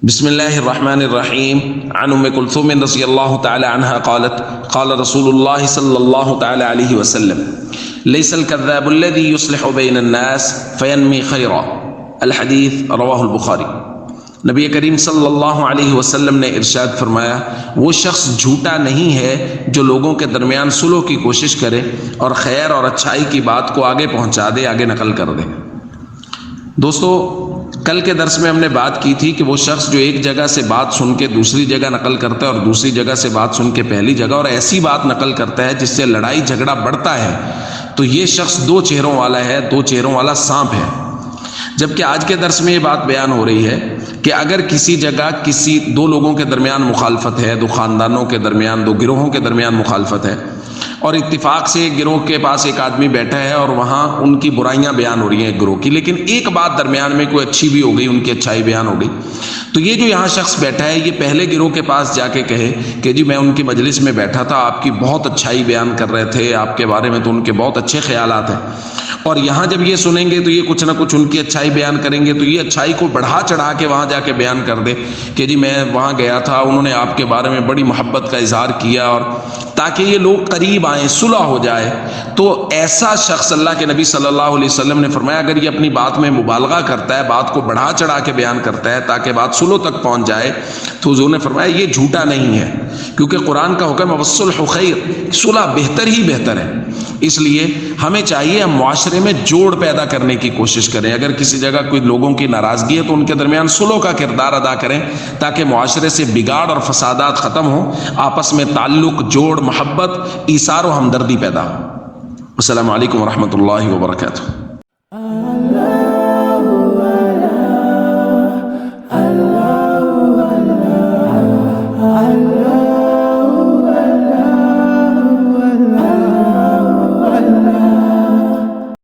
بسم اللہ الرحمن الرحیم عن ام کلثوم رضی اللہ تعالی عنہا قالت قال رسول اللہ صلی اللہ تعالی علیہ وسلم لیس الکذاب الذی یصلح بین الناس فینمی خیرا الحدیث رواہ البخاری۔ نبی کریم صلی اللہ علیہ وسلم نے ارشاد فرمایا، وہ شخص جھوٹا نہیں ہے جو لوگوں کے درمیان صلح کی کوشش کرے اور خیر اور اچھائی کی بات کو آگے پہنچا دے، آگے نقل کر دے۔ دوستو، کل کے درس میں ہم نے بات کی تھی کہ وہ شخص جو ایک جگہ سے بات سن کے دوسری جگہ نقل کرتا ہے اور دوسری جگہ سے بات سن کے پہلی جگہ، اور ایسی بات نقل کرتا ہے جس سے لڑائی جھگڑا بڑھتا ہے، تو یہ شخص دو چہروں والا ہے، دو چہروں والا سانپ ہے۔ جبکہ آج کے درس میں یہ بات بیان ہو رہی ہے کہ اگر کسی جگہ کسی دو لوگوں کے درمیان مخالفت ہے، دو خاندانوں کے درمیان، دو گروہوں کے درمیان مخالفت ہے، اور اتفاق سے ایک گروہ کے پاس ایک آدمی بیٹھا ہے اور وہاں ان کی برائیاں بیان ہو رہی ہیں ایک گروہ کی، لیکن ایک بات درمیان میں کوئی اچھی بھی ہو گئی، ان کی اچھائی بیان ہو گئی، تو یہ جو یہاں شخص بیٹھا ہے یہ پہلے گروہ کے پاس جا کے کہے کہ جی میں ان کی مجلس میں بیٹھا تھا، آپ کی بہت اچھائی بیان کر رہے تھے، آپ کے بارے میں تو ان کے بہت اچھے خیالات ہیں، اور یہاں جب یہ سنیں گے تو یہ کچھ نہ کچھ ان کی اچھائی بیان کریں گے، تو یہ اچھائی کو بڑھا چڑھا کے وہاں جا کے بیان کر دے کہ جی میں وہاں گیا تھا، انہوں نے آپ کے بارے میں بڑی محبت کا اظہار کیا، اور تاکہ یہ لوگ قریب آئیں، صلح ہو جائے۔ تو ایسا شخص، اللہ کے نبی صلی اللہ علیہ وسلم نے فرمایا، اگر یہ اپنی بات میں مبالغہ کرتا ہے، بات کو بڑھا چڑھا کے بیان کرتا ہے تاکہ بات صلح تک پہنچ جائے، تو حضور نے فرمایا یہ جھوٹا نہیں ہے، کیونکہ قرآن کا حکم ہے والصلح خیر، صلح بہتر ہی بہتر ہے۔ اس لیے ہمیں چاہیے ہم معاشرے میں جوڑ پیدا کرنے کی کوشش کریں، اگر کسی جگہ کوئی لوگوں کی ناراضگی ہے تو ان کے درمیان صلح کا کردار ادا کریں تاکہ معاشرے سے بگاڑ اور فسادات ختم ہوں، آپس میں تعلق، جوڑ، محبت، ایثار و ہمدردی پیدا ہو۔ السلام علیکم ورحمۃ اللہ وبرکاتہ۔